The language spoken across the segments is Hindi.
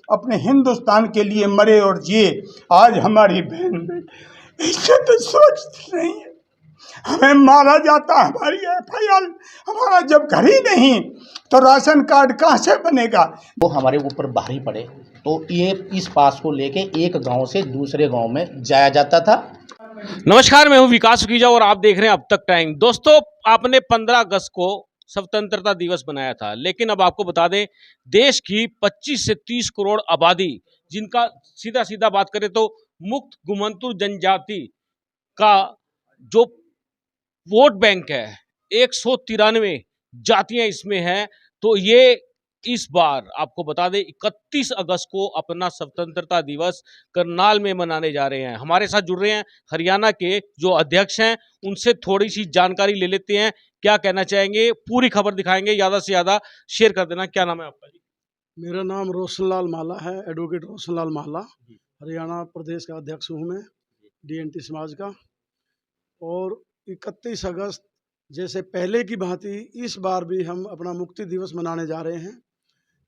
अपने हिंदुस्तान के लिए मरे और जिए। आज हमारी बहन बेटी इससे तो सोचती नहीं है, हमें मारा जाता, हमारी FIR, हमारा जब घर ही नहीं तो राशन कार्ड कहाँ से बनेगा। वो हमारे ऊपर भारी पड़े तो ये इस पास को लेके एक गांव से दूसरे गांव में जाया जाता था। नमस्कार, मैं हूं विकास सुखीजा और आप देख रहे हैं अब तक टाइम। दोस्तों, आपने 15 अगस्त को स्वतंत्रता दिवस बनाया था, लेकिन अब आपको बता दें, देश की 25 से 30 करोड़ आबादी, जिनका सीधा सीधा बात करें तो मुक्त घुमंतु जनजाति का जो वोट बैंक है, 193 जातियां इसमें हैं। तो ये इस बार आपको बता दें 31 अगस्त को अपना स्वतंत्रता दिवस करनाल में मनाने जा रहे हैं। हमारे साथ जुड़ रहे हैं हरियाणा के जो अध्यक्ष हैं, उनसे थोड़ी सी जानकारी ले लेते हैं, क्या कहना चाहेंगे, पूरी खबर दिखाएंगे। ज़्यादा से ज़्यादा शेयर कर देना। क्या नाम है आपका जी? मेरा नाम रोशनलाल माला है, एडवोकेट रोशनलाल माला। हरियाणा प्रदेश का अध्यक्ष हूँ मैं, DNT समाज का। और 31 अगस्त जैसे पहले की भांति इस बार भी हम अपना मुक्ति दिवस मनाने जा रहे हैं,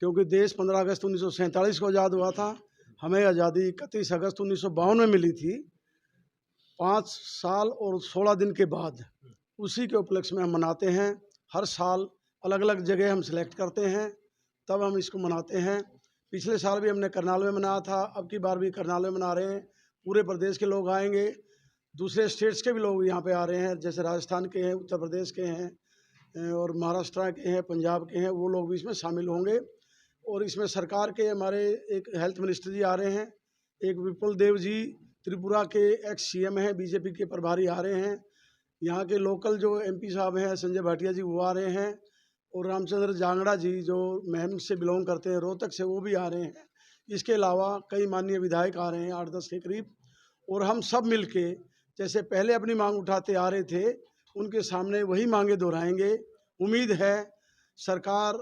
क्योंकि देश 15 अगस्त 1947 को आज़ाद हुआ था। हमें आज़ादी 31 अगस्त 1952 में मिली थी। 5 साल और 16 दिन के बाद उसी के उपलक्ष्य में हम मनाते हैं। हर साल अलग अलग जगह हम सिलेक्ट करते हैं, तब हम इसको मनाते हैं। पिछले साल भी हमने करनाल में मनाया था, अब की बार भी करनाल में मना रहे हैं। पूरे प्रदेश के लोग आएंगे, दूसरे स्टेट्स के भी लोग यहाँ पे आ रहे हैं, जैसे राजस्थान के हैं, उत्तर प्रदेश के हैं और महाराष्ट्र के हैं, पंजाब के हैं, वो लोग भी इसमें शामिल होंगे। और इसमें सरकार के हमारे एक हेल्थ मिनिस्टर जी आ रहे हैं, एक विपुल देव जी त्रिपुरा के एक्स CM हैं, BJP के प्रभारी आ रहे हैं। यहाँ के लोकल जो MP साहब हैं संजय भाटिया जी, वो आ रहे हैं। और रामचंद्र जांगड़ा जी जो महम से बिलोंग करते हैं, रोहतक से, वो भी आ रहे हैं। इसके अलावा कई माननीय विधायक आ रहे हैं, 8-10 के करीब। और हम सब मिलके जैसे पहले अपनी मांग उठाते आ रहे थे, उनके सामने वही मांगे दोहराएंगे। उम्मीद है सरकार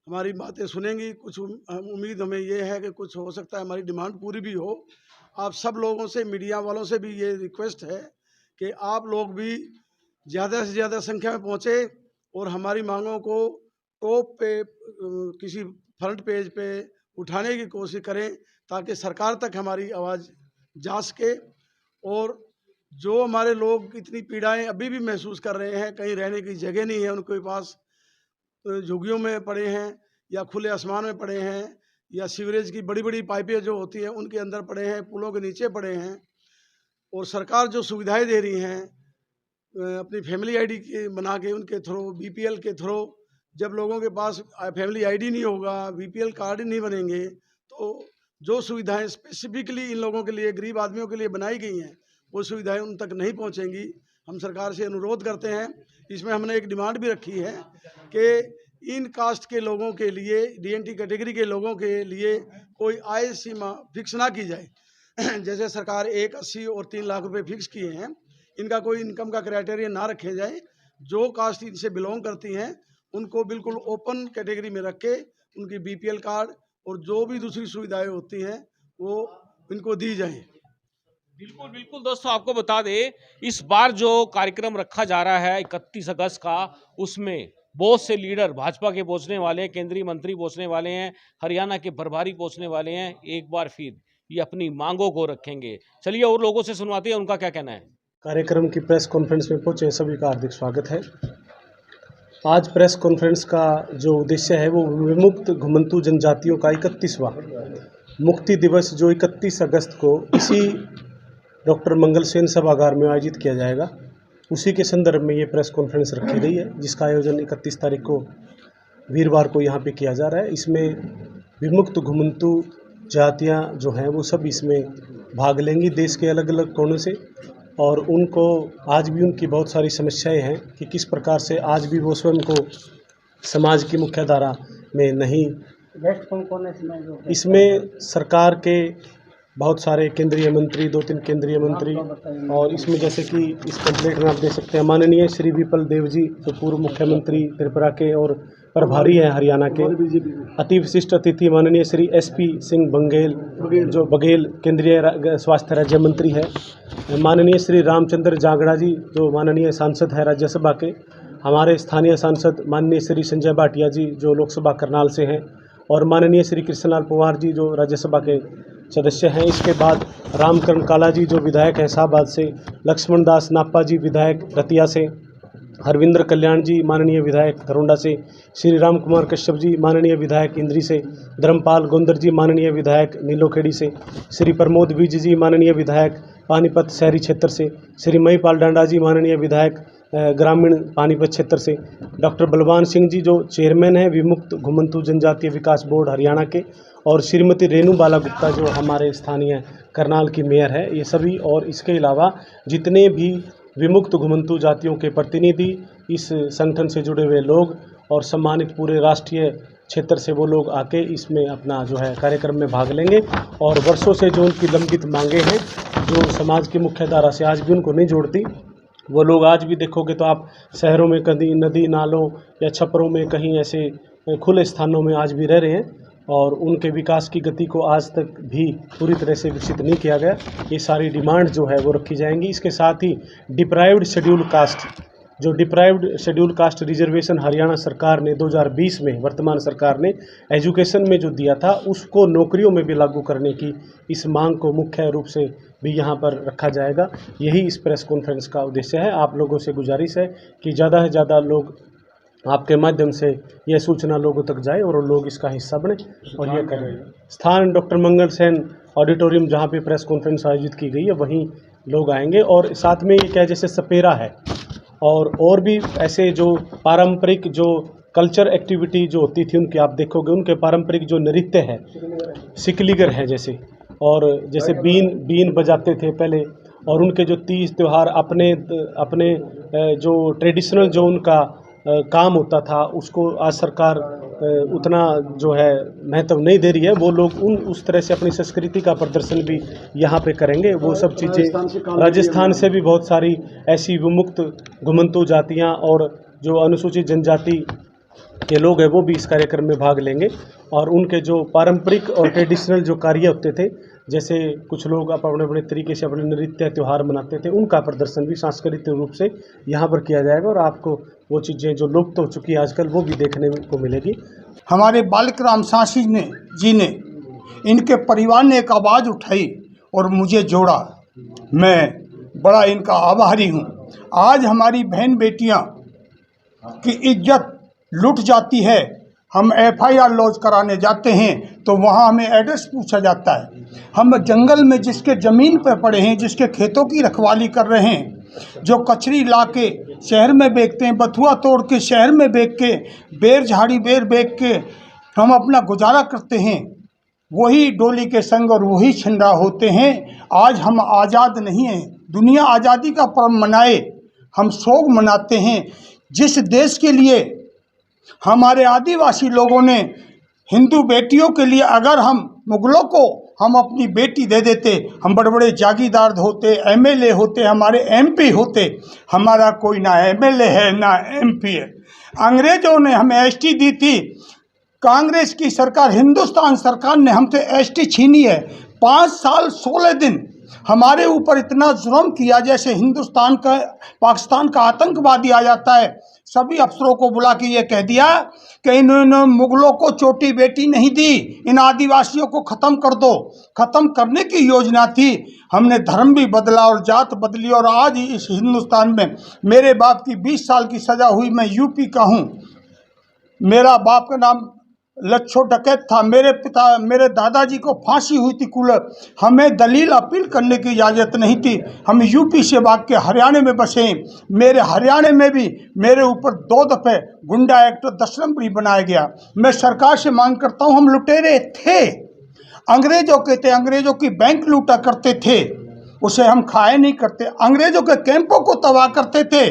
हमारी बातें सुनेंगी। कुछ उम्मीद हमें ये है कि कुछ हो सकता है हमारी डिमांड पूरी भी हो। आप सब लोगों से, मीडिया वालों से भी ये रिक्वेस्ट है कि आप लोग भी ज़्यादा से ज़्यादा संख्या में पहुँचे और हमारी मांगों को टॉप पे, किसी फ्रंट पेज पे उठाने की कोशिश करें, ताकि सरकार तक हमारी आवाज़ जा सके। और जो हमारे लोग इतनी पीड़ाएं अभी भी महसूस कर रहे हैं, कहीं रहने की जगह नहीं है उनके पास, झुग्गियों में पड़े हैं या खुले आसमान में पड़े हैं, या सीवरेज की बड़ी बड़ी पाइपें जो होती हैं उनके अंदर पड़े हैं, पुलों के नीचे पड़े हैं। और सरकार जो सुविधाएं दे रही हैं अपनी फैमिली ID के बना के, उनके थ्रू, BPL के थ्रू, जब लोगों के पास फैमिली ID नहीं होगा, BPL कार्ड नहीं बनेंगे, तो जो सुविधाएं स्पेसिफिकली इन लोगों के लिए, गरीब आदमियों के लिए बनाई गई हैं, वो सुविधाएं उन तक नहीं पहुंचेंगी। हम सरकार से अनुरोध करते हैं। इसमें हमने एक डिमांड भी रखी है कि इन कास्ट के लोगों के लिए, DNT कैटेगरी के लोगों के लिए कोई आय सीमा फिक्स ना की जाए। जैसे सरकार 1,80 और 3 लाख रुपए फिक्स किए हैं, इनका कोई इनकम का क्राइटेरिया ना रखे जाए। जो कास्ट इनसे बिलोंग करती हैं उनको बिल्कुल ओपन कैटेगरी में रख के उनकी BPL कार्ड और जो भी दूसरी सुविधाएं होती हैं वो इनको दी जाए। बिल्कुल बिल्कुल दोस्तों, आपको बता दें, इस बार जो कार्यक्रम रखा जा रहा है 31 अगस्त का, उसमें बहुत से लीडर भाजपा के पहुंचने वाले हैं, केंद्रीय मंत्री पहुंचने वाले हैं, हरियाणा के प्रभारी पहुंचने वाले हैं। एक बार फिर ये अपनी मांगों को रखेंगे। चलिए और लोगों से सुनवाते हैं, उनका क्या कहना है। कार्यक्रम की प्रेस कॉन्फ्रेंस में पहुंचे सभी का हार्दिक स्वागत है। आज प्रेस कॉन्फ्रेंस का जो उद्देश्य है वो विमुक्त घुमंतु जनजातियों का 31वां मुक्ति दिवस, जो 31 अगस्त को इसी डॉक्टर मंगल सेन सभागार में आयोजित किया जाएगा, उसी के संदर्भ में ये प्रेस कॉन्फ्रेंस रखी गई है, जिसका आयोजन 31 तारीख को वीरवार को यहाँ पे किया जा रहा है। इसमें विमुक्त घुमंतु जातियाँ जो हैं वो सब इसमें भाग लेंगी, देश के अलग अलग कोनों से। और उनको आज भी उनकी बहुत सारी समस्याएं हैं कि किस प्रकार से आज भी वो स्वयं को समाज की मुख्यधारा में नहीं। इसमें सरकार के बहुत सारे केंद्रीय मंत्री, 2-3 केंद्रीय मंत्री, और इसमें जैसे कि इस कंप्लेंट में आप देख सकते हैं माननीय श्री विपुल देव जी, जो पूर्व मुख्यमंत्री त्रिपुरा के और प्रभारी हैं हरियाणा के। अति विशिष्ट अतिथि माननीय श्री SP सिंह बघेल, जो बघेल केंद्रीय स्वास्थ्य राज्य मंत्री है। माननीय श्री रामचंद्र जांगड़ा जी, जो माननीय सांसद है राज्यसभा के। हमारे स्थानीय सांसद माननीय श्री संजय भाटिया जी, जो लोकसभा करनाल से हैं। और माननीय श्री कृष्णलाल पंवार जी जो राज्यसभा के सदस्य हैं। इसके बाद रामकरण काला जी जो विधायक हैं शाहबाद से, लक्ष्मण दास नाप्पा जी विधायक रतिया से, हरविंद्र कल्याण जी माननीय विधायक घरोंडा से, श्री राम कुमार कश्यप जी माननीय विधायक इंद्री से, धर्मपाल गोंदर जी माननीय विधायक नीलोखेड़ी से, श्री प्रमोद विज जी माननीय विधायक पानीपत शहरी क्षेत्र से, श्री महिपाल डांडा जी माननीय विधायक ग्रामीण पानीपत क्षेत्र से, डॉक्टर बलवान सिंह जी जो चेयरमैन हैं विमुक्त घुमंतू जनजातीय विकास बोर्ड हरियाणा के, और श्रीमती रेणु बाला गुप्ता जो हमारे स्थानीय करनाल की मेयर है। ये सभी और इसके अलावा जितने भी विमुक्त घुमंतू जातियों के प्रतिनिधि, इस संगठन से जुड़े हुए लोग और सम्मानित पूरे राष्ट्रीय क्षेत्र से वो लोग आके इसमें अपना जो है कार्यक्रम में भाग लेंगे। और वर्षों से जो उनकी लंबित मांगे हैं जो समाज की मुख्य धारा से आज भी उनको नहीं जोड़ती, वो लोग आज भी देखोगे तो आप शहरों में कभी नदी नालों या छपरों में कहीं ऐसे खुले स्थानों में आज भी रह रहे हैं और उनके विकास की गति को आज तक भी पूरी तरह से विकसित नहीं किया गया। ये सारी डिमांड जो है वो रखी जाएंगी। इसके साथ ही डिप्राइव्ड शेड्यूल कास्ट, जो deprived schedule caste reservation Haryana सरकार ने 2020 में वर्तमान सरकार ने एजुकेशन में जो दिया था उसको नौकरियों में भी लागू करने की इस मांग को मुख्य रूप से भी यहाँ पर रखा जाएगा। यही इस प्रेस कॉन्फ्रेंस का उद्देश्य है। आप लोगों से गुजारिश है कि ज़्यादा से ज़्यादा लोग आपके माध्यम से यह सूचना लोगों तक जाए और लोग इसका हिस्सा बने और यह करें। स्थान डॉक्टर मंगल सेन ऑडिटोरियम जहाँ पे प्रेस कॉन्फ्रेंस आयोजित की गई है वहीं लोग आएंगे। और साथ में ये क्या जैसे सपेरा है और भी ऐसे जो पारंपरिक जो कल्चर एक्टिविटी जो होती थी उनकी आप देखोगे, उनके पारंपरिक जो नृत्य है, सिकलीगर है जैसे, और जैसे बीन बजाते थे पहले, और उनके जो तीज त्यौहार अपने जो ट्रेडिशनल जो उनका काम होता था उसको आज सरकार उतना जो है महत्व नहीं दे रही है। वो लोग उस तरह से अपनी संस्कृति का प्रदर्शन भी यहाँ पे करेंगे। वो सब चीज़ें राजस्थान से भी बहुत सारी ऐसी विमुक्त घुमंतू जातियाँ और जो अनुसूचित जनजाति के लोग हैं वो भी इस कार्यक्रम में भाग लेंगे। और उनके जो पारंपरिक और ट्रेडिशनल जो कार्य होते थे, जैसे कुछ लोग अपने अपने तरीके से अपने नृत्य त्यौहार मनाते थे, उनका प्रदर्शन भी सांस्कृतिक रूप से यहाँ पर किया जाएगा। और आपको वो चीज़ें जो लुप्त हो चुकी है आजकल वो भी देखने को मिलेगी। हमारे बालकराम सांसी जी ने इनके परिवार ने एक आवाज़ उठाई और मुझे जोड़ा। मैं बड़ा इनका आभारी हूँ। आज हमारी बहन बेटियाँ की इज्जत लुट जाती है। हम FIR लॉन्च कराने जाते हैं तो वहाँ हमें एड्रेस पूछा जाता है। हम जंगल में जिसके ज़मीन पर पड़े हैं, जिसके खेतों की रखवाली कर रहे हैं, जो कचरी ला के शहर में बेचते हैं, बथुआ तोड़ के शहर में बेच के, बेर झाड़ी बेर बेच के हम अपना गुजारा करते हैं, वही डोली के संग और वही छिंदा होते हैं। आज हम आज़ाद नहीं हैं। दुनिया आज़ादी का पर्व मनाए, हम शोक मनाते हैं। जिस देश के लिए हमारे आदिवासी लोगों ने हिंदू बेटियों के लिए, अगर हम मुगलों को हम अपनी बेटी दे देते, हम बड़े बड़े जागीरदार होते, MLA होते, हमारे MP होते। हमारा कोई ना MLA है ना MP है। अंग्रेज़ों ने हमें ST दी थी। कांग्रेस की सरकार, हिंदुस्तान सरकार ने हमसे ST छीनी है। 5 साल 16 दिन हमारे ऊपर इतना जुर्म किया जैसे हिंदुस्तान का पाकिस्तान का आतंकवादी आ जाता है। सभी अफसरों को बुला के ये कह दिया कि इन्होंने मुगलों को चोटी बेटी नहीं दी, इन आदिवासियों को ख़त्म कर दो। ख़त्म करने की योजना थी। हमने धर्म भी बदला और जात बदली और आज इस हिंदुस्तान में मेरे बाप की 20 साल की सज़ा हुई। मैं UP का हूँ। मेरा बाप का नाम लच्छो डकैत था। मेरे दादाजी को फांसी हुई थी कुल। हमें दलील अपील करने की इजाज़त नहीं थी। हम UP से भाग के हरियाणा में बसे। मेरे हरियाणा में भी मेरे ऊपर 2 दफ़े गुंडा एक्ट 10 नंबरी बनाया गया। मैं सरकार से मांग करता हूँ, हम लुटेरे थे, अंग्रेज़ों के थे, अंग्रेज़ों की बैंक लूटा करते थे, उसे हम खाए नहीं करते। अंग्रेज़ों के कैंपों को तबाह करते थे,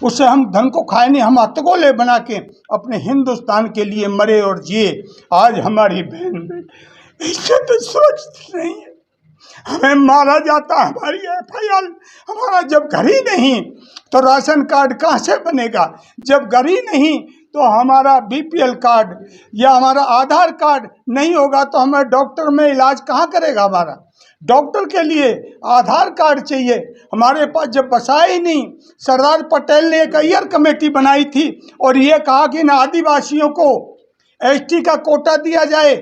उससे हम धन को खाए नहीं। हम हथगोले बना के अपने हिंदुस्तान के लिए मरे और जिए। आज हमारी बहन बेटी इससे तो सोचती नहीं है। हमें मारा जाता, हमारी FIR, हमारा जब घर ही नहीं तो राशन कार्ड कहाँ से बनेगा? जब घर ही नहीं तो हमारा BPL कार्ड या हमारा आधार कार्ड नहीं होगा तो हमें डॉक्टर में इलाज कहाँ करेगा? हमारा डॉक्टर के लिए आधार कार्ड चाहिए। हमारे पास जब बसा ही नहीं, सरदार पटेल ने एक अय्यर कमेटी बनाई थी और ये कहा कि इन आदिवासियों को एसटी का कोटा दिया जाए।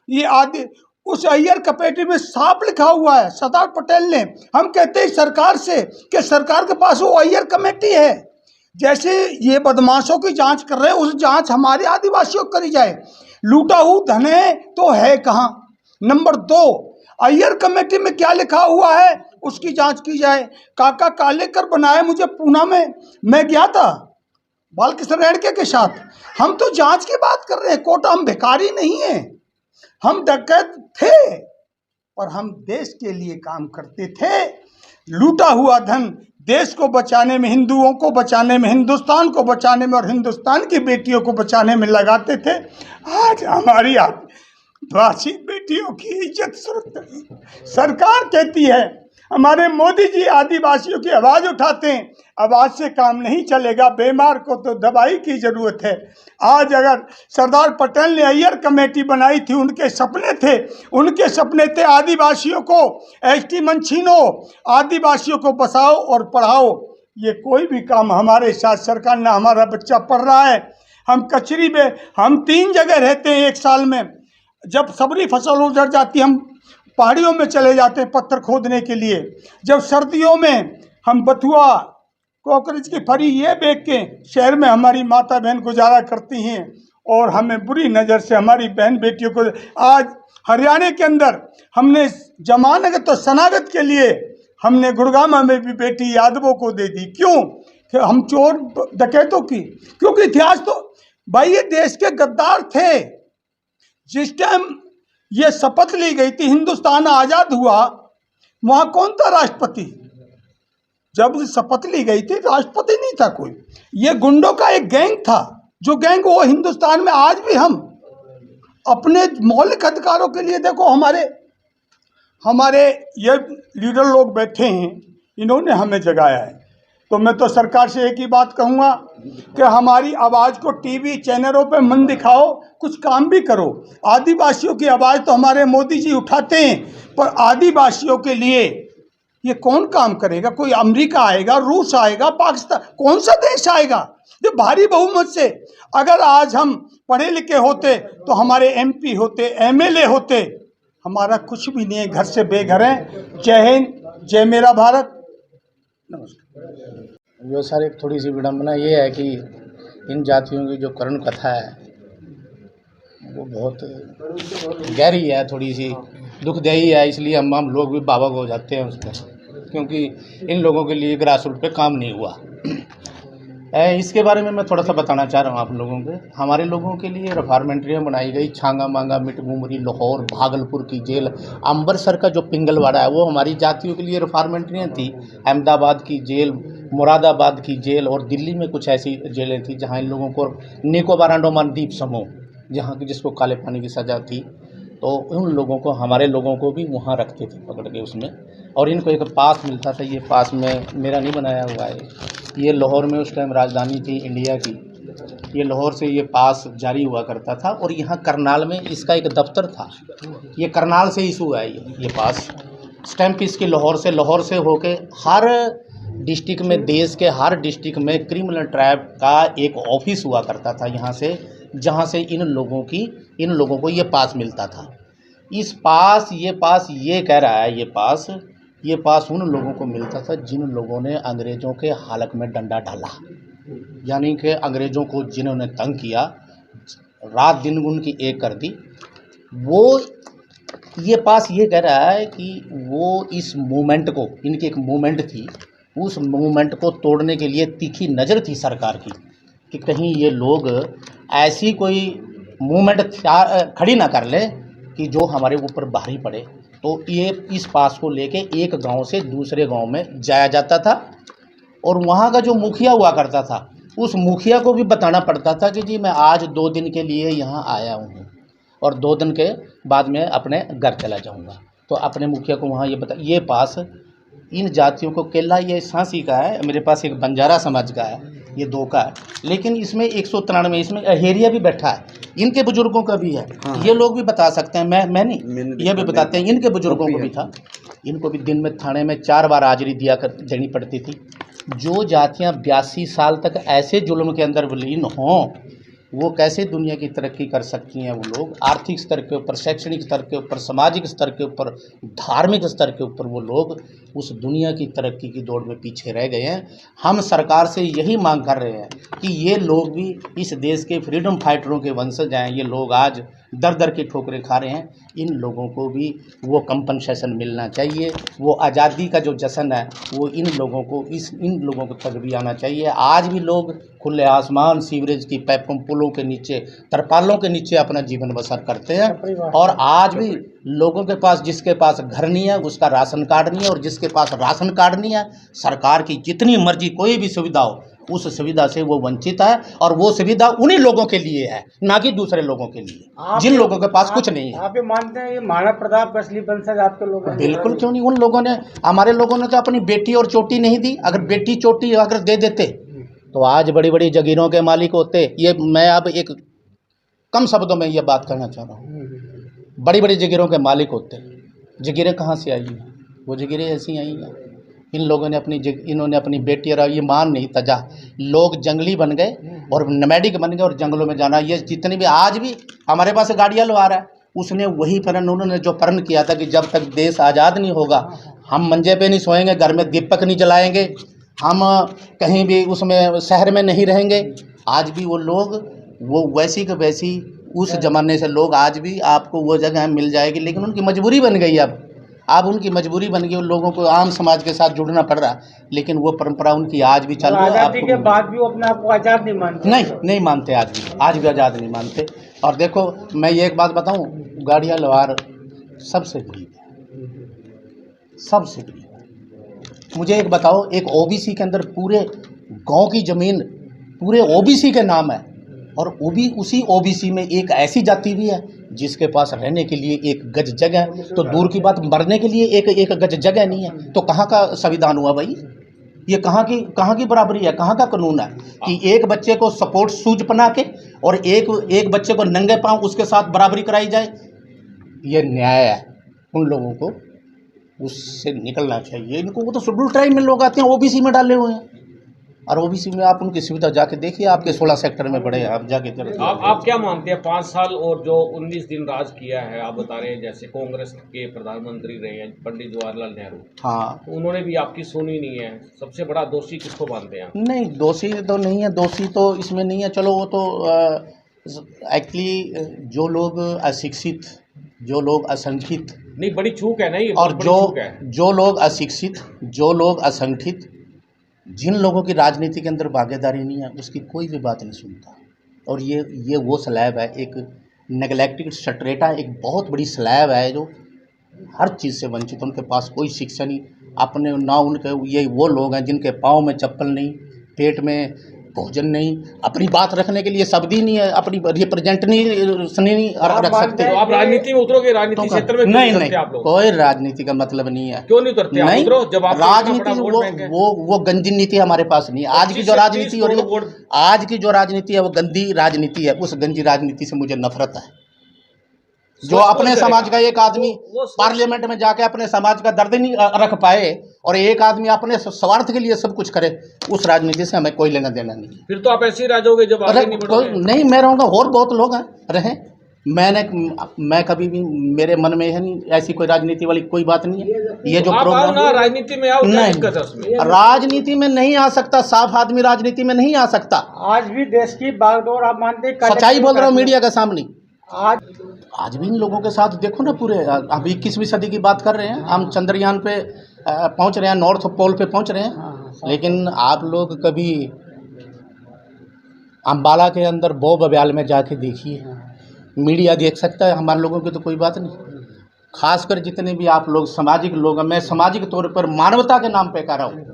ये आदि उस अय्यर कमेटी में साफ लिखा हुआ है सरदार पटेल ने। हम कहते हैं सरकार से कि सरकार के पास वो अय्यर कमेटी है, जैसे ये बदमाशों की जांच कर रहे हैं उस जांच हमारे आदिवासियों को करी जाए। लूटा हुआ धन है तो है कहाँ। नंबर 2, अय्यर कमेटी में क्या लिखा हुआ है उसकी जांच की जाए। काका कालेकर बनाया मुझे पूना में, मैं गया था बालकृष्ण रेणके के साथ। हम तो जांच की बात कर रहे हैं, कोटा। हम भिखारी नहीं हैं, हम डकैत थे और हम देश के लिए काम करते थे। लूटा हुआ धन देश को बचाने में, हिंदुओं को बचाने में, हिंदुस्तान को बचाने में और हिंदुस्तान की बेटियों को बचाने में लगाते थे। आज हमारी आदिवासी बेटियों की इज्जत सुरक्षित। सरकार कहती है, हमारे मोदी जी आदिवासियों की आवाज़ उठाते हैं, आवाज़ से काम नहीं चलेगा, बीमार को तो दवाई की ज़रूरत है। आज अगर सरदार पटेल ने अय्यर कमेटी बनाई थी, उनके सपने थे आदिवासियों को एसटी में छीनो, आदिवासियों को बसाओ और पढ़ाओ। ये कोई भी काम हमारे साथ सरकार ना, हमारा बच्चा पढ़ रहा है। हम कचरी में, हम 3 जगह रहते हैं एक साल में। जब सबरी फसल उजड़ जाती हम पहाड़ियों में चले जाते हैं पत्थर खोदने के लिए। जब सर्दियों में हम बथुआ, कॉकरोच की फरी ये बेच के शहर में हमारी माता बहन गुजारा करती हैं और हमें बुरी नज़र से हमारी बहन बेटियों को। आज हरियाणा के अंदर हमने जमानत तो शनाख्त के लिए हमने गुड़गामा में भी बेटी यादवों को दे दी। क्यों? कि हम चोर डकैतों की, क्योंकि इतिहास तो भाई ये देश के गद्दार थे। जिस टाइम ये शपथ ली गई थी, हिंदुस्तान आज़ाद हुआ, वहाँ कौन था राष्ट्रपति? जब शपथ ली गई थी राष्ट्रपति नहीं था कोई, ये गुंडों का एक गैंग था। जो गैंग वो हिंदुस्तान में आज भी हम अपने मौलिक अधिकारों के लिए, देखो हमारे ये लीडर लोग बैठे हैं, इन्होंने हमें जगाया है। तो मैं तो सरकार से एक ही बात कहूँगा कि हमारी आवाज़ को टीवी चैनलों पे मन दिखाओ, कुछ काम भी करो। आदिवासियों की आवाज़ तो हमारे मोदी जी उठाते हैं, पर आदिवासियों के लिए ये कौन काम करेगा? कोई अमेरिका आएगा, रूस आएगा, पाकिस्तान, कौन सा देश आएगा जो भारी बहुमत से? अगर आज हम पढ़े लिखे होते तो हमारे MP होते, MLA होते। हमारा कुछ भी नहीं है, घर से बेघर हैं। जय हिंद, जय मेरा भारत, नमस्कार। जो सर एक थोड़ी सी विडम्बना ये है कि इन जातियों की जो करुण कथा है वो बहुत गहरी है, थोड़ी सी दुखदायी है। इसलिए हम लोग भी भावुक हो जाते हैं उसमें, क्योंकि इन लोगों के लिए ग्रास रूट पे काम नहीं हुआ। इसके बारे में मैं थोड़ा सा बताना चाह रहा हूँ आप लोगों को। हमारे लोगों के लिए रिफॉर्मेटरियाँ बनाई गई, छांगा मांगा, मिटगुमरी, लाहौर, भागलपुर की जेल, अम्बरसर का जो पिंगलवाड़ा है वो हमारी जातियों के लिए रिफॉर्मेटरियाँ थी। अहमदाबाद की जेल, मुरादाबाद की जेल और दिल्ली में कुछ ऐसी जेलें थी जहाँ इन लोगों को, निकोबार अंडमान द्वीप समूह जहाँ की जिसको काले पानी की सज़ा थी, तो उन लोगों को, हमारे लोगों को भी वहाँ रखते थे पकड़ के उसमें। और इनको एक पास मिलता था, ये पास में मेरा नहीं बनाया हुआ है, ये लाहौर में उस टाइम राजधानी थी इंडिया की, ये लाहौर से ये पास जारी हुआ करता था। और यहाँ करनाल में इसका एक दफ्तर था, ये करनाल से इशू है ये पास। स्टैंप इसकी लाहौर से होके हर डिस्ट्रिक्ट में, देश के हर डिस्ट्रिक्ट में क्रिमिनल ट्राइब का एक ऑफिस हुआ करता था यहाँ से, जहाँ से इन लोगों को ये पास मिलता था। ये कह रहा है ये पास उन लोगों को मिलता था जिन लोगों ने अंग्रेज़ों के हालक में डंडा डाला, यानी कि अंग्रेज़ों को जिन्होंने तंग किया, रात दिन उनकी एक कर दी। वो ये पास ये कह रहा है कि वो इस मूवमेंट को, इनकी एक मूवमेंट थी, उस मूवमेंट को तोड़ने के लिए तीखी नज़र थी सरकार की कि कहीं ये लोग ऐसी कोई मूवमेंट खड़ी ना कर ले कि जो हमारे ऊपर भारी पड़े। तो ये इस पास को लेके एक गांव से दूसरे गांव में जाया जाता था और वहाँ का जो मुखिया हुआ करता था उस मुखिया को भी बताना पड़ता था कि जी मैं आज 2 दिन के लिए यहाँ आया हूँ और 2 दिन के बाद में अपने घर चला जाऊँगा। तो अपने मुखिया को वहाँ ये पास इन जातियों को, केला ये सांसी का है, मेरे पास एक बंजारा समाज का है, ये 2 का है, लेकिन इसमें 193, इसमें अहेरिया भी बैठा है, इनके बुजुर्गों का भी है। हाँ। ये लोग भी बता सकते हैं, मैं नहीं, ये भी बताते हैं, इनके बुजुर्गों को भी था। इनको भी दिन में थाने में 4 बार हाजिरी देनी पड़ती थी। जो जातियाँ 82 साल तक ऐसे जुल्म के अंदर विलीन हों, वो कैसे दुनिया की तरक्की कर सकती हैं। वो लोग आर्थिक स्तर के ऊपर, शैक्षणिक स्तर के ऊपर, सामाजिक स्तर के ऊपर, धार्मिक स्तर के ऊपर वो लोग उस दुनिया की तरक्की की दौड़ में पीछे रह गए हैं। हम सरकार से यही मांग कर रहे हैं कि ये लोग भी इस देश के फ्रीडम फाइटरों के वंशज हैं। ये लोग आज दर दर की ठोकरें खा रहे हैं, इन लोगों को भी वो कंपनसेशन मिलना चाहिए। वो आज़ादी का जो जश्न है वो इन लोगों को तक भी आना चाहिए। आज भी लोग खुले आसमान, सीवरेज की पाइपों, पुलों के नीचे, तरपालों के नीचे अपना जीवन बसर करते हैं। और आज भी लोगों के पास, जिसके पास घर नहीं है उसका राशन कार्ड नहीं है, और जिसके पास राशन कार्ड नहीं है, सरकार की जितनी मर्जी कोई भी सुविधा हो उस सुविधा से वो वंचित है। और वो सुविधा उन्हीं लोगों के लिए है, ना कि दूसरे लोगों के लिए, जिन लोगों के पास कुछ नहीं है। आप ये मानते हैं ये मानव प्रताप का असली वंशज आपके लोग हैं? बिल्कुल, क्यों नहीं। उन लोगों ने, हमारे लोगों ने तो अपनी बेटी और चोटी नहीं दी। अगर बेटी चोटी अगर दे देते तो आज बड़ी बड़ी जगीरों के मालिक होते। ये मैं अब एक कम शब्दों में ये बात कहना चाह रहा हूँ, बड़ी बड़ी जगीरों के मालिक होते। जगीरें कहाँ से आई हैं? वो जगीरें ऐसी आई हैं, इन लोगों ने इन्होंने अपनी बेटी, और ये मान नहीं तजा, लोग जंगली बन गए और नोमैडिक बन गए और जंगलों में जाना। ये जितनी भी आज भी हमारे पास गाड़ियाँ लगा रहा है, उसने वही प्रण, उन्होंने जो प्रण किया था कि जब तक देश आज़ाद नहीं होगा हम मंजे पे नहीं सोएंगे, घर में दीपक नहीं जलाएंगे, हम कहीं भी उसमें शहर में नहीं रहेंगे। आज भी वो लोग, वो वैसी का वैसी उस ज़माने से लोग आज भी आपको वो जगह मिल जाएगी, लेकिन उनकी मजबूरी बन गई। अब उनकी मजबूरी बन गई, उन लोगों को आम समाज के साथ जुड़ना पड़ रहा, लेकिन वो परंपरा उनकी आज भी चल रही है। आज़ादी के बाद भी वो अपने आप को आज़ाद नहीं मानते? नहीं मानते, आज भी आज़ाद नहीं मानते। और देखो, मैं ये एक बात बताऊं, गाड़ियाँ लवार सबसे गरीब है, सबसे गरीब है। मुझे एक बताओ, एक ओबीसी के अंदर पूरे गांव की ज़मीन पूरे ओबीसी के नाम है, और उसी ओबीसी में एक ऐसी जाति भी है जिसके पास रहने के लिए एक गज जगह, तो दूर की बात मरने के लिए एक गज जगह नहीं है। तो कहाँ का संविधान हुआ भाई? ये कहाँ की बराबरी है, कहाँ का कानून है कि एक बच्चे को सपोर्ट शूज पहना के और एक बच्चे को नंगे पांव उसके साथ बराबरी कराई जाए? ये न्याय है। उन लोगों को उससे निकलना चाहिए। इनको, वो तो शेड्यूल ट्राइब में लोग आते हैं, ओबीसी में डाले हुए हैं, और ओबीसी में आप उनकी सुविधा जाके देखिए, आपके 16 सेक्टर में बड़े, आप जाके आप क्या मानते हैं 5 साल और जो 19 दिन राज किया है, आप बता रहे हैं जैसे कांग्रेस के प्रधानमंत्री रहे हैं पंडित जवाहरलाल नेहरू, हाँ, तो उन्होंने भी आपकी सुनी नहीं है। सबसे बड़ा दोषी किसको मानते हैं आप? नहीं, दोषी तो नहीं है, दोषी तो इसमें नहीं है। चलो, वो तो एक्चुअली जो लोग अशिक्षित, जो लोग असंगठित, नहीं, बड़ी चूक है नहीं, और जो लोग अशिक्षित, जो लोग असंगठित, जिन लोगों की राजनीति के अंदर भागीदारी नहीं है, उसकी कोई भी बात नहीं सुनता। और ये वो स्लैब है, एक नेगलेक्टेड स्ट्रेटा, एक बहुत बड़ी स्लैब है जो हर चीज़ से वंचित, उनके पास कोई शिक्षा नहीं, अपने ना उनके, ये वो लोग हैं जिनके पाँव में चप्पल नहीं, पेट में भोजन नहीं, अपनी बात रखने के लिए शब्द ही नहीं है, अपनी रिप्रेजेंट नहीं रख सकते। तो आप राजनीति में उतरोगे? राजनीति क्षेत्र में नहीं, कोई राजनीति का मतलब नहीं है। क्यों नहीं उतरते? नहीं, जब आप राजनीति वो गंदी नीति हमारे पास नहीं है। आज की जो राजनीति हो रही है, आज की जो राजनीति है वो गंदी राजनीति है। उस गंदी राजनीति से मुझे नफरत है। जो अपने समाज का एक आदमी पार्लियामेंट में जाके अपने समाज का दर्द नहीं रख पाए और एक आदमी अपने स्वार्थ के लिए सब कुछ करे, उस राजनीति से हमें कोई लेना देना नहीं। फिर तो आप ऐसे ही राजोगे जब आगे नहीं बढ़ोगे। नहीं, मैं रहूँगा, और बहुत लोग हैं रहे। मैं कभी भी, मेरे मन में है नहीं ऐसी कोई राजनीति वाली कोई बात नहीं है। ये जो प्रोग्राम ना, राजनीति में आओ, नहीं, राजनीति में नहीं आ सकता, साफ आदमी राजनीति में नहीं आ सकता। आज भी देश की बागडोर आप मानते हैं? सच्चाई बोल रहा हूँ मीडिया के सामने। आज भी इन लोगों के साथ देखो ना, पूरे अभी 21वीं सदी की बात कर रहे हैं हम, चंद्रयान पे पहुंच रहे हैं, नॉर्थ पोल पे पहुंच रहे हैं, लेकिन आप लोग कभी अम्बाला के अंदर बो बब्याल में जाके देखिए, मीडिया देख सकता है, हमारे लोगों की तो कोई बात नहीं। खासकर जितने भी आप लोग सामाजिक लोग हैं, मैं सामाजिक तौर पर मानवता के नाम पे कह रहा हूँ,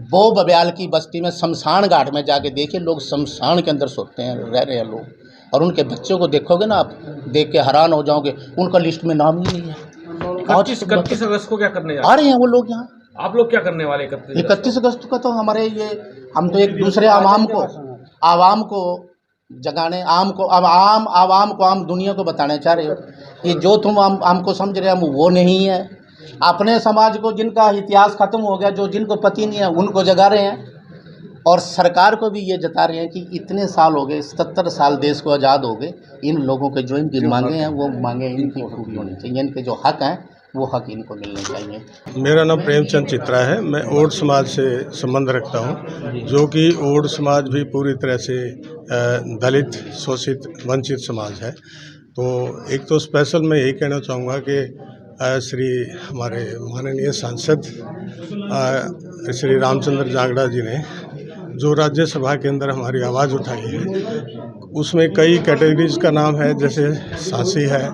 बो बब्याल की बस्ती में शमशान घाट में जाके देखिए, लोग शमशान के अंदर सोते हैं, रह रहे हैं लोग, और उनके बच्चों को देखोगे ना, आप देख के हैरान हो जाओगे, उनका लिस्ट में नाम ही नहीं है। 31 अगस्त को क्या करने आ रहे हैं वो लोग यहाँ? आप लोग क्या करने वाले 31 अगस्त का? तो हमारे हम तो एक दूसरे आवाम को जगाने, आम दुनिया को बताने चाह रहे हो कि जो तुम हमको समझ रहे हम वो नहीं है। अपने समाज को, जिनका इतिहास खत्म हो गया, जो जिनको पति नहीं है, उनको जगा रहे हैं। और सरकार को भी ये जता रहे हैं कि इतने साल हो गए, 77 साल देश को आज़ाद हो गए, इन लोगों के जो इनकी मांगे हैं वो मांगे इनकी पूरी होनी चाहिए, इनके जो हक हैं वो हक इनको मिलने चाहिए। मेरा नाम प्रेमचंद चित्रा है। मैं ओड समाज से संबंध रखता हूं, जो कि ओड समाज भी पूरी तरह से दलित, शोषित, वंचित समाज है। तो एक तो स्पेशल मैं यही कहना चाहूँगा कि श्री हमारे माननीय सांसद श्री रामचंद्र जांगड़ा जी ने जो राज्यसभा के अंदर हमारी आवाज़ उठाई है, उसमें कई कैटेगरीज का नाम है, जैसे सांसी है,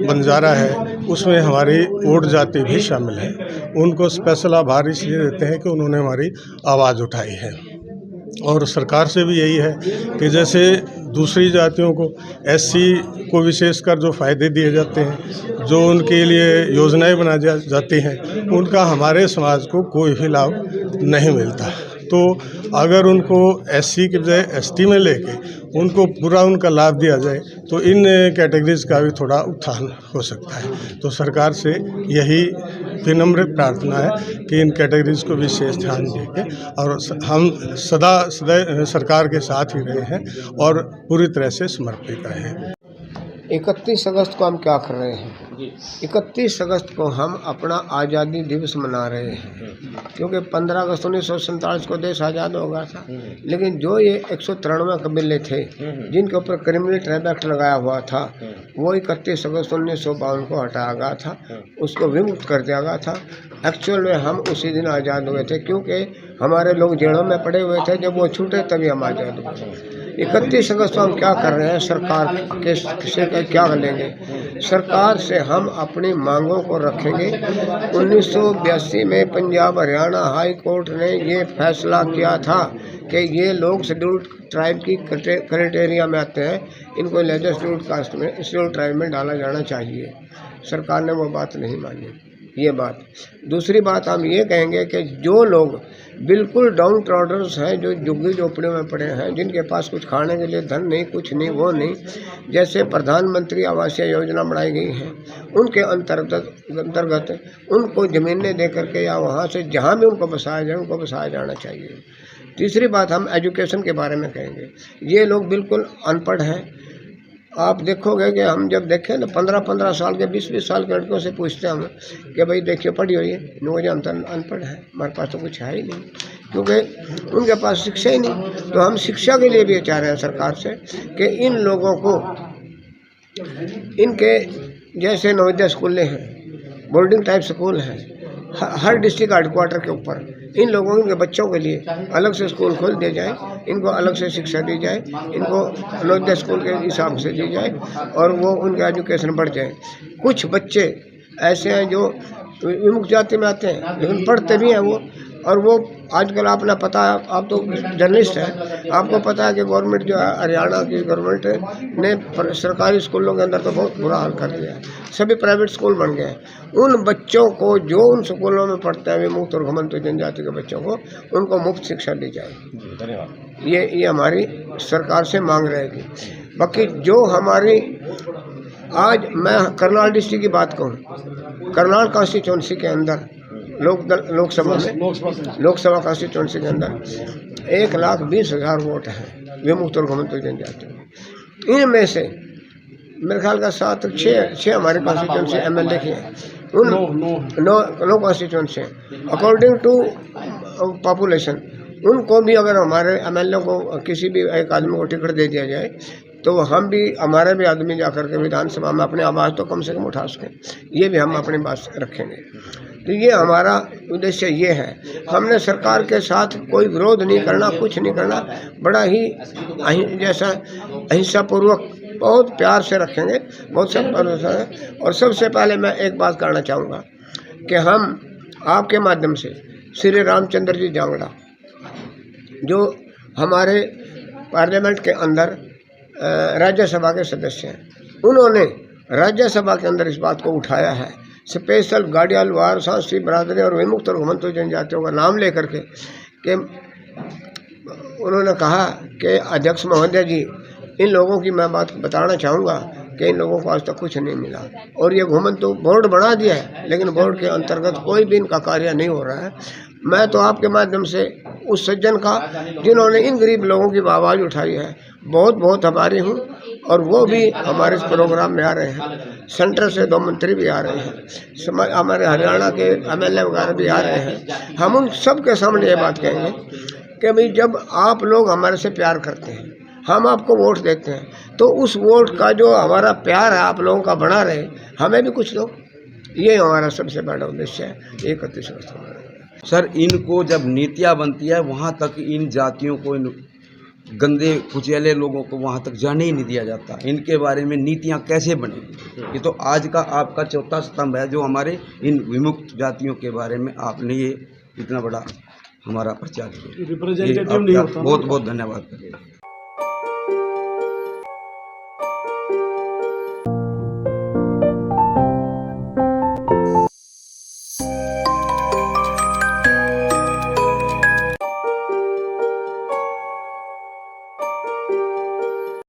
बंजारा है, उसमें हमारी ओड जाति भी शामिल है। उनको स्पेशल आभार इसलिए देते हैं कि उन्होंने हमारी आवाज़ उठाई है। और सरकार से भी यही है कि जैसे दूसरी जातियों को, एससी को विशेषकर जो फ़ायदे दिए जाते हैं, जो उनके लिए योजनाएं बनाई जाती हैं, उनका हमारे समाज को कोई भी लाभ नहीं मिलता। तो अगर उनको एससी के बजाय एसटी में लेके उनको पूरा उनका लाभ दिया जाए तो इन कैटेगरीज का भी थोड़ा उत्थान हो सकता है। तो सरकार से यही विनम्र प्रार्थना है कि इन कैटेगरीज को विशेष ध्यान देके, और हम सदा सरकार के साथ ही रहे हैं और पूरी तरह से समर्पित रहे हैं। 31 अगस्त को हम क्या कर रहे हैं? 31 अगस्त को हम अपना आज़ादी दिवस मना रहे हैं, क्योंकि 15 अगस्त 1947 को देश आज़ाद हो गया था। लेकिन जो ये 193 कबीले थे जिनके ऊपर क्रिमिनल ट्राइब एक्ट लगाया हुआ था, वो 31 अगस्त 1952 को हटाया गया था, उसको विमुक्त कर दिया गया था। एक्चुअल में हम उसी दिन आज़ाद हुए थे, क्योंकि हमारे लोग जेलों में पड़े हुए थे। जब वो छूटे तभी हम आज़ाद हुए। 31 अगस्त को हम क्या कर रहे हैं? सरकार के से क्या लेंगे? सरकार से हम अपनी मांगों को रखेंगे। 1982 में पंजाब हरियाणा हाई कोर्ट ने ये फैसला किया था कि ये लोग शेड्यूल्ड ट्राइब की क्राइटेरिया में आते हैं, इनको लेजर शेड्यूल्ड कास्ट में, शेड्यूल्ड ट्राइब में डाला जाना चाहिए। सरकार ने वो बात नहीं मानी। ये बात। दूसरी बात हम ये कहेंगे कि जो लोग बिल्कुल डाउन ट्रॉडर्स हैं, जो झुग्गी झोपड़ियों में पड़े हैं, जिनके पास कुछ खाने के लिए धन नहीं, कुछ नहीं, वो नहीं, जैसे प्रधानमंत्री आवास योजना बनाई गई है, उनके अंतर्गत उनको ज़मीनें दे करके या वहाँ से जहाँ भी उनको बसाया जाए, उनको बसाया जाना चाहिए। तीसरी बात हम एजुकेशन के बारे में कहेंगे। ये लोग बिल्कुल अनपढ़ हैं। आप देखोगे कि हम जब देखें ना 15-15 साल के 20-20 साल के लड़कों से पूछते हैं हम कि भाई देखिए पढ़ी हुई है, मुझे हम तो अनपढ़ है, हमारे पास तो कुछ है ही नहीं, क्योंकि उनके पास शिक्षा ही नहीं। तो हम शिक्षा के लिए भी चाह रहे हैं सरकार से कि इन लोगों को, इनके जैसे नवोदय स्कूलें हैं, बोर्डिंग टाइप स्कूल हैं, हर डिस्ट्रिक्ट हेडक्वार्टर के ऊपर इन लोगों के बच्चों के लिए अलग से स्कूल खोल दिया जाए, इनको अलग से शिक्षा दी जाए, इनको नवोदय स्कूल के हिसाब से दी जाए और वो उनका एजुकेशन बढ़ जाए। कुछ बच्चे ऐसे हैं जो विमुक्त जाति में आते हैं लेकिन पढ़ते भी हैं वो, और वो आजकल आपने पता है, आप तो जर्नलिस्ट हैं, आपको पता है कि गवर्नमेंट जो है, हरियाणा की गवर्नमेंट ने सरकारी स्कूलों के अंदर तो बहुत बुरा हाल कर दिया है, सभी प्राइवेट स्कूल बन गए हैं। उन बच्चों को जो उन स्कूलों में पढ़ते हैं विमुक्त और घुमंतु जनजाति के बच्चों को, उनको मुफ्त शिक्षा दी जाए। धन्यवाद। ये हमारी सरकार से मांग रहेगी। बाकी जो हमारी, आज मैं करनाल डिस्ट्रिक्ट की बात कहूँ, करनाल कॉन्स्टिट्यूंसी के अंदर लोकसभा कॉन्स्टिट्यूंसी के अंदर 1,20,000 वोट हैं विमुक्त और घुमंतु जनजाति। इनमें से मेरे ख्याल का 7-6 हमारे कॉन्स्टिट्यूंसी एमएलए की हैं, उन 9 कॉन्स्टिट्यूंसी अकॉर्डिंग टू पॉपुलेशन। उनको भी अगर हमारे एमएलए को किसी भी एक आदमी को टिकट दे दिया जाए तो हम भी, हमारे भी आदमी जाकर के विधानसभा में अपनी आवाज़ तो कम से कम उठा सकें। ये भी हम अपनी बात रखेंगे। तो ये हमारा उद्देश्य ये है। हमने सरकार के साथ कोई विरोध नहीं करना, कुछ नहीं करना, बड़ा ही जैसा अहिंसापूर्वक बहुत प्यार से रखेंगे, बहुत सब। और सबसे पहले मैं एक बात करना चाहूँगा कि हम आपके माध्यम से श्री रामचंद्र जी जांगड़ा, जो हमारे पार्लियामेंट के अंदर राज्यसभा के सदस्य हैं, उन्होंने राज्यसभा के अंदर इस बात को उठाया है, स्पेशल गाड़ियाल वार सांसी बरादरी और विमुक्त और घुमंतु जनजातियों का नाम लेकर के, कि उन्होंने कहा कि अध्यक्ष महोदय जी, इन लोगों की मैं बात बताना चाहूँगा कि इन लोगों को आज तक कुछ नहीं मिला, और ये घुमंतु बोर्ड बना दिया है लेकिन बोर्ड के अंतर्गत कोई भी इनका कार्य नहीं हो रहा है। मैं तो आपके माध्यम से उस सज्जन का जिन्होंने इन गरीब लोगों की आवाज़ उठाई है बहुत बहुत आभारी हूँ। और वो भी हमारे इस प्रोग्राम में आ रहे हैं, सेंटर से 2 मंत्री भी आ रहे हैं, हमारे हरियाणा के MLA वगैरह भी आ रहे हैं। हम उन सब के सामने ये बात कहेंगे कि भाई जब आप लोग हमारे से प्यार करते हैं, हम आपको वोट देते हैं, तो उस वोट का जो हमारा प्यार है आप लोगों का बना रहे, हमें भी कुछ दो। ये हमारा सबसे बड़ा उद्देश्य है 31 अगस्त हमारा। सर, इनको जब नीतियाँ बनती है वहाँ तक इन जातियों को, इन गंदे कुचैले लोगों को वहाँ तक जाने ही नहीं दिया जाता। इनके बारे में नीतियाँ कैसे बनेगी? ये तो आज का आपका चौथा स्तंभ है जो हमारे इन विमुक्त जातियों के बारे में आपने ये इतना बड़ा हमारा प्रचार किया। रिप्रेजेंटेटिव नहीं होता। बहुत बहुत धन्यवाद।